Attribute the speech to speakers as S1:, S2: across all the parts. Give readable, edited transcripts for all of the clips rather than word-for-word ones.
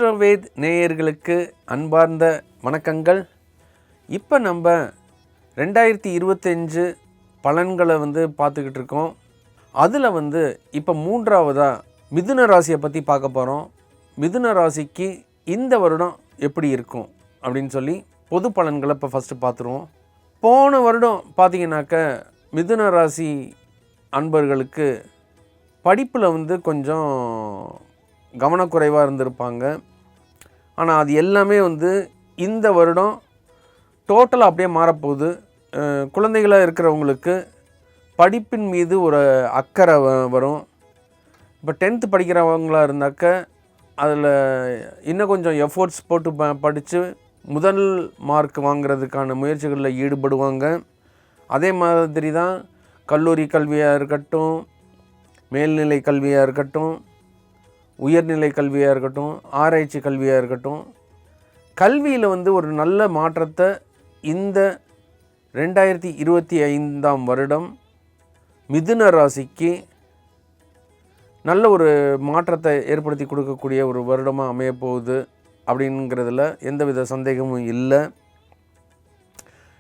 S1: ஆஸ்ட்ரோவேத் நேயர்களுக்கு அன்பார்ந்த வணக்கங்கள். இப்போ நம்ம 2025 பலன்களை பார்த்துக்கிட்டு இருக்கோம். அதில் இப்போ மூன்றாவதாக மிதுன ராசியை பற்றி பார்க்க போகிறோம். மிதுன ராசிக்கு இந்த வருடம் எப்படி இருக்கும் அப்படின்னு சொல்லி பொது பலன்களை இப்போ ஃபஸ்ட்டு பார்த்துருவோம். போன வருடம் பார்த்திங்கனாக்க மிதுன ராசி அன்பர்களுக்கு படிப்பில் கொஞ்சம் கவனக்குறைவாக இருந்திருப்பாங்க. ஆனால் அது எல்லாமே இந்த வருடம் டோட்டலாக அப்படியே மாறப்போகுது. குழந்தைகளாக இருக்கிறவங்களுக்கு படிப்பின் மீது ஒரு அக்கறை வரும். இப்போ 10th படிக்கிறவங்களாக இருந்தாக்க அதில் இன்னும் கொஞ்சம் எஃபோர்ட்ஸ் போட்டு படித்து முதல் மார்க் வாங்கிறதுக்கான முயற்சிகளில் ஈடுபடுவாங்க. அதே மாதிரி தான் கல்லூரி கல்வியாக இருக்கட்டும், மேல்நிலை கல்வியாக இருக்கட்டும், உயர்நிலை கல்வியாக இருக்கட்டும், ஆராய்ச்சி கல்வியாக இருக்கட்டும், கல்வியில் ஒரு நல்ல மாற்றத்தை இந்த 2025 வருடம் மிதுன ராசிக்கு நல்ல ஒரு மாற்றத்தை ஏற்படுத்தி கொடுக்கக்கூடிய ஒரு வருடமாக அமையப்போகுது அப்படிங்கிறதுல எந்தவித சந்தேகமும் இல்லை.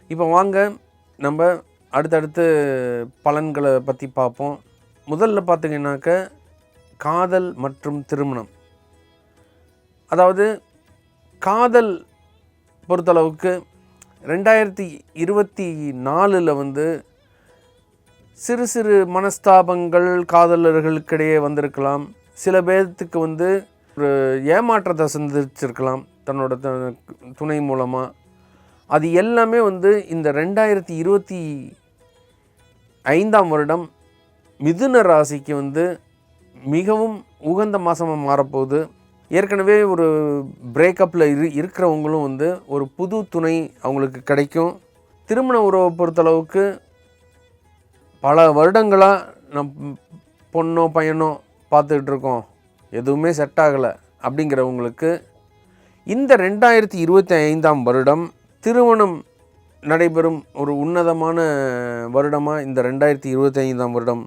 S1: இப்போ வாங்க நம்ம அடுத்தடுத்து பலன்களை பற்றி பார்ப்போம். முதல்ல பார்த்திங்கனாக்க காதல் மற்றும் திருமணம். அதாவது காதல் பொறுத்தளவுக்கு 2024 சிறு சிறு மனஸ்தாபங்கள் காதலர்களுக்கிடையே வந்திருக்கலாம். சில பேர்த்துக்கு ஒரு ஏமாற்றத்தை சந்திச்சிருக்கலாம் தன்னோட துணை மூலமாக. அது எல்லாமே இந்த 2025 வருடம் மிதுன ராசிக்கு மிகவும் உகந்த மாதமாக மாறப்போகுது. ஏற்கனவே ஒரு பிரேக்கப்பில் இருக்கிறவங்களும் ஒரு புது துணை அவங்களுக்கு கிடைக்கும். திருமண உறவை பொறுத்தளவுக்கு பல வருடங்களாக பொண்ணோ பையனோ பார்த்துக்கிட்டு இருக்கோம், எதுவுமே செட் ஆகலை அப்படிங்கிறவங்களுக்கு இந்த 2025 வருடம் திருமணம் நடைபெறும் ஒரு உன்னதமான வருடமாக இந்த 2025 வருடம்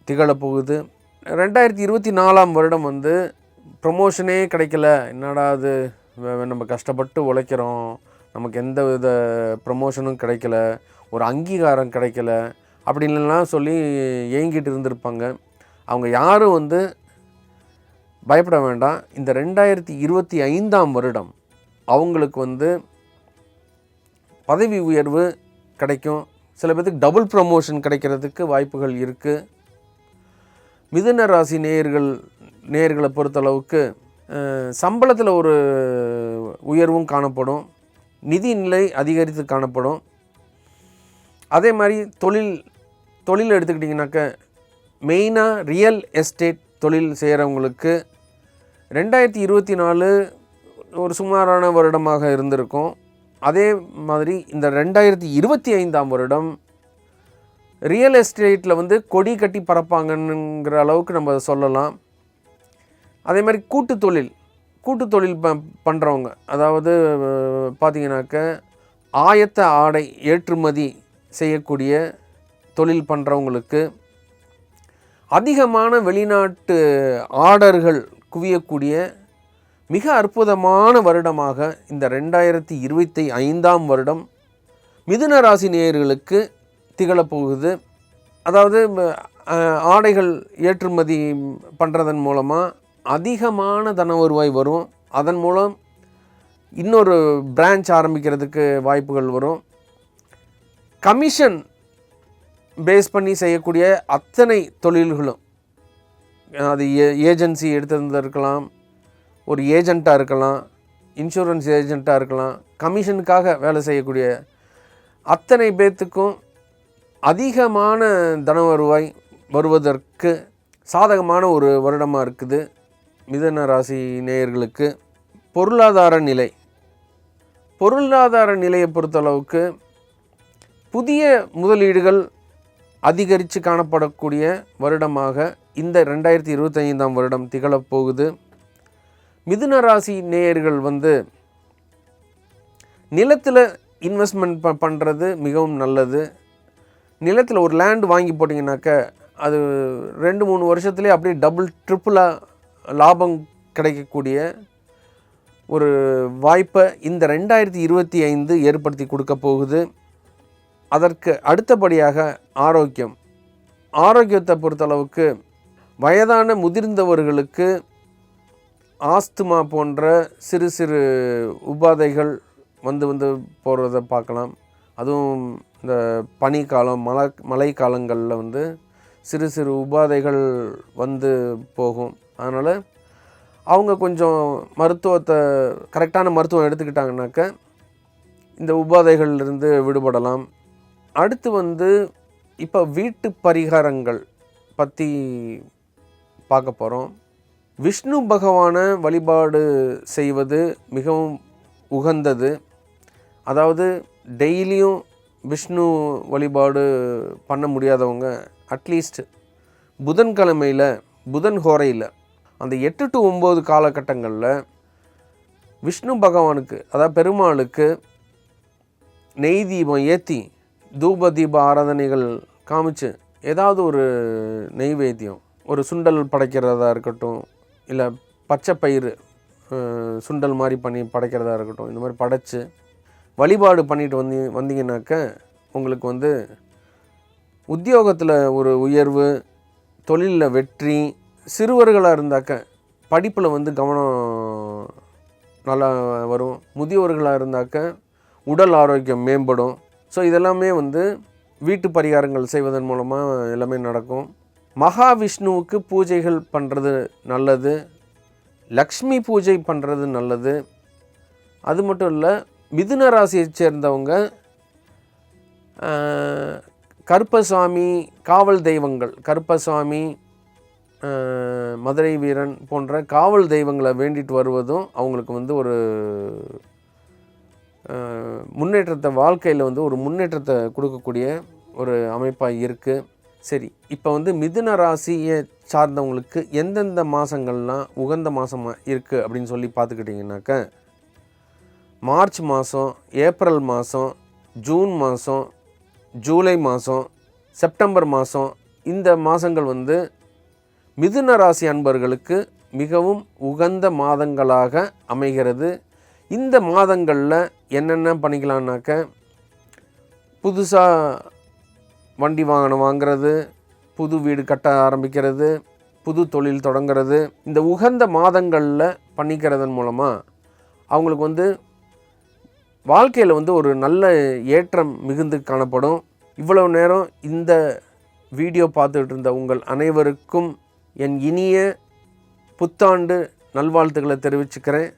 S1: திகழப்போகுது. 2024 வருடம் ப்ரமோஷனே கிடைக்கல, என்னடா அது நம்ம கஷ்டப்பட்டு உழைக்கிறோம், நமக்கு எந்த வித ப்ரமோஷனும் கிடைக்கல, ஒரு அங்கீகாரம் கிடைக்கல அப்படின்லாம் சொல்லி ஏங்கிட்டு இருந்திருப்பாங்க. அவங்க யாரும் பயப்பட வேண்டாம். இந்த 2025 வருடம் அவங்களுக்கு பதவி உயர்வு கிடைக்கும். சில பேருக்கு டபுள் ப்ரமோஷன் கிடைக்கிறதுக்கு வாய்ப்புகள் இருக்குது. மிதுன ராசி நேயர்களை பொறுத்தளவுக்கு சம்பளத்தில் ஒரு உயர்வும் காணப்படும். நிதி நிலை அதிகரித்து காணப்படும். அதே மாதிரி தொழில் எடுத்துக்கிட்டிங்கனாக்க மெயினாக ரியல் எஸ்டேட் தொழில் செய்கிறவங்களுக்கு 2024 ஒரு சுமாரான வருடமாக இருந்திருக்கும். அதே மாதிரி இந்த 2025 வருடம் ரியல் எஸ்டேட்டில் கொடி கட்டி பறப்பாங்கங்கிற அளவுக்கு நம்ம சொல்லலாம். அதே மாதிரி கூட்டு தொழில் பண்ணுறவங்க, அதாவது பார்த்திங்கனாக்க ஆயத்த ஆடை ஏற்றுமதி செய்யக்கூடிய தொழில் பண்ணுறவங்களுக்கு அதிகமான வெளிநாட்டு ஆர்டர்கள் குவியக்கூடிய மிக அற்புதமான வருடமாக இந்த 2025 வருடம் மிதுன ராசி நேயர்களுக்கு திகழப்போகுது. அதாவது ஆடைகள் ஏற்றுமதி பண்ணுறதன் மூலமாக அதிகமான தன வருவாய் வரும். அதன் மூலம் இன்னொரு பிரான்ச் ஆரம்பிக்கிறதுக்கு வாய்ப்புகள் வரும். கமிஷன் பேஸ் பண்ணி செய்யக்கூடிய அத்தனை தொழில்களும், அது ஏஜென்சி எடுத்திருந்திருக்கலாம், ஒரு ஏஜெண்ட்டாக இருக்கலாம், இன்சூரன்ஸ் ஏஜெண்ட்டாக இருக்கலாம், கமிஷனுக்காக வேலை செய்யக்கூடிய அத்தனை பேர்த்துக்கும் அதிகமான தன வருவாய் வருவதற்கு சாதகமான ஒரு வருடமாக இருக்குது மிதுன ராசி நேயர்களுக்கு. பொருளாதார நிலையை பொறுத்தளவுக்கு புதிய முதலீடுகள் அதிகரித்து காணப்படக்கூடிய வருடமாக இந்த 2025 வருடம் திகழப்போகுது. மிதுன ராசி நேயர்கள் நிலத்தில் இன்வெஸ்ட்மெண்ட் பண்ணுறது மிகவும் நல்லது. நிலத்தில் ஒரு லேண்ட் வாங்கி போட்டிங்கனாக்க அது 2-3 வருஷத்துலேயே அப்படியே டபுள் ட்ரிப்புளாக லாபம் கிடைக்கக்கூடிய ஒரு வாய்ப்பை இந்த 2025 ஏற்படுத்தி கொடுக்க போகுது. அதற்கு அடுத்தபடியாக ஆரோக்கியத்தை பொறுத்தளவுக்கு வயதான முதிர்ந்தவர்களுக்கு ஆஸ்துமா போன்ற சிறு சிறு உபாதைகள் வந்து போகிறத பார்க்கலாம். அதுவும் இந்த பனிக்காலம் மழை காலங்களில் வந்து சிறு சிறு உபாதைகள் வந்து போகும். அதனால் அவங்க கொஞ்சம் கரெக்டான மருத்துவம் எடுத்துக்கிட்டாங்கனாக்க இந்த உபாதைகள்லேருந்து விடுபடலாம். அடுத்து வந்து இப்போ வீட்டு பரிகாரங்கள் பற்றி பார்க்க போகிறோம். விஷ்ணு பகவானை வழிபாடு செய்வது மிகவும் உகந்தது. அதாவது டெய்லியும் விஷ்ணு வழிபாடு பண்ண முடியாதவங்க அட்லீஸ்ட் புதன் ஹோரையில் அந்த 8 to 9 காலகட்டங்களில் விஷ்ணு பகவானுக்கு, அதாவது பெருமாளுக்கு நெய் தீபம் ஏற்றி தூப தீப ஆராதனைகள் காமிச்சு ஏதாவது ஒரு நெய்வேத்தியம், ஒரு சுண்டல் படைக்கிறதா இருக்கட்டும், இல்லை பச்சை பயிறு சுண்டல் மாதிரி பண்ணி படைக்கிறதா இருக்கட்டும், இந்த மாதிரி படைச்சு வழிபாடு பண்ணிட்டு வந்தீங்கன்னாக்க உங்களுக்கு வந்து உத்தியோகத்தில் ஒரு உயர்வு, தொழிலில் வெற்றி, சிறுவர்களாக இருந்தாக்க படிப்பில் வந்து கவனம் நல்லா வரும், முதியோர்களாக இருந்தாக்க உடல் ஆரோக்கியம் மேம்படும். ஸோ இதெல்லாமே வந்து வீட்டு பரிகாரங்கள் செய்வதன் மூலமாக எல்லாமே நடக்கும். மகாவிஷ்ணுவுக்கு பூஜைகள் பண்ணுறது நல்லது, லக்ஷ்மி பூஜை பண்ணுறது நல்லது. அது மட்டும் இல்லை, மிதுன ராசியை சேர்ந்தவங்க கருப்பசாமி காவல் தெய்வங்கள், கருப்பசாமி, மதுரை வீரன் போன்ற காவல் தெய்வங்களை வேண்டிட்டு வருவதும் அவங்களுக்கு வந்து ஒரு முன்னேற்றத்தை, வாழ்க்கையில் வந்து ஒரு முன்னேற்றத்தை கொடுக்கக்கூடிய ஒரு அமைப்பாக இருக்குது. சரி, இப்போ வந்து மிதுன ராசியை சார்ந்தவங்களுக்கு எந்தெந்த மாதங்கள்லாம் உகந்த மாதமாக இருக்குது அப்படின்னு சொல்லி பார்த்துக்கிட்டிங்கனாக்க, மார்ச் மாதம், ஏப்ரல் மாதம், ஜூன் மாதம், ஜூலை மாதம், செப்டம்பர் மாதம், இந்த மாதங்கள் வந்து மிதுன ராசி அன்பர்களுக்கு மிகவும் உகந்த மாதங்களாக அமைகிறது. இந்த மாதங்களில் என்னென்ன பண்ணிக்கலான்னாக்க, புதுசாக வண்டி வாகனம் வாங்கிறது, புது வீடு கட்ட ஆரம்பிக்கிறது, புது தொழில் தொடங்கிறது, இந்த உகந்த மாதங்களில் பண்ணிக்கிறதன் மூலமாக அவங்களுக்கு வந்து வாழ்க்கையில் வந்து ஒரு நல்ல ஏற்றம் மிகுந்து காணப்படும். இவ்வளவு நேரம் இந்த வீடியோ பார்த்துக்கிட்டு இருந்த உங்கள் அனைவருக்கும் என் இனிய புத்தாண்டு நல்வாழ்த்துக்களை தெரிவிச்சுக்கிறேன்.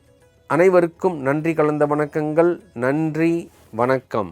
S1: அனைவருக்கும் நன்றி கலந்த வணக்கங்கள். நன்றி, வணக்கம்.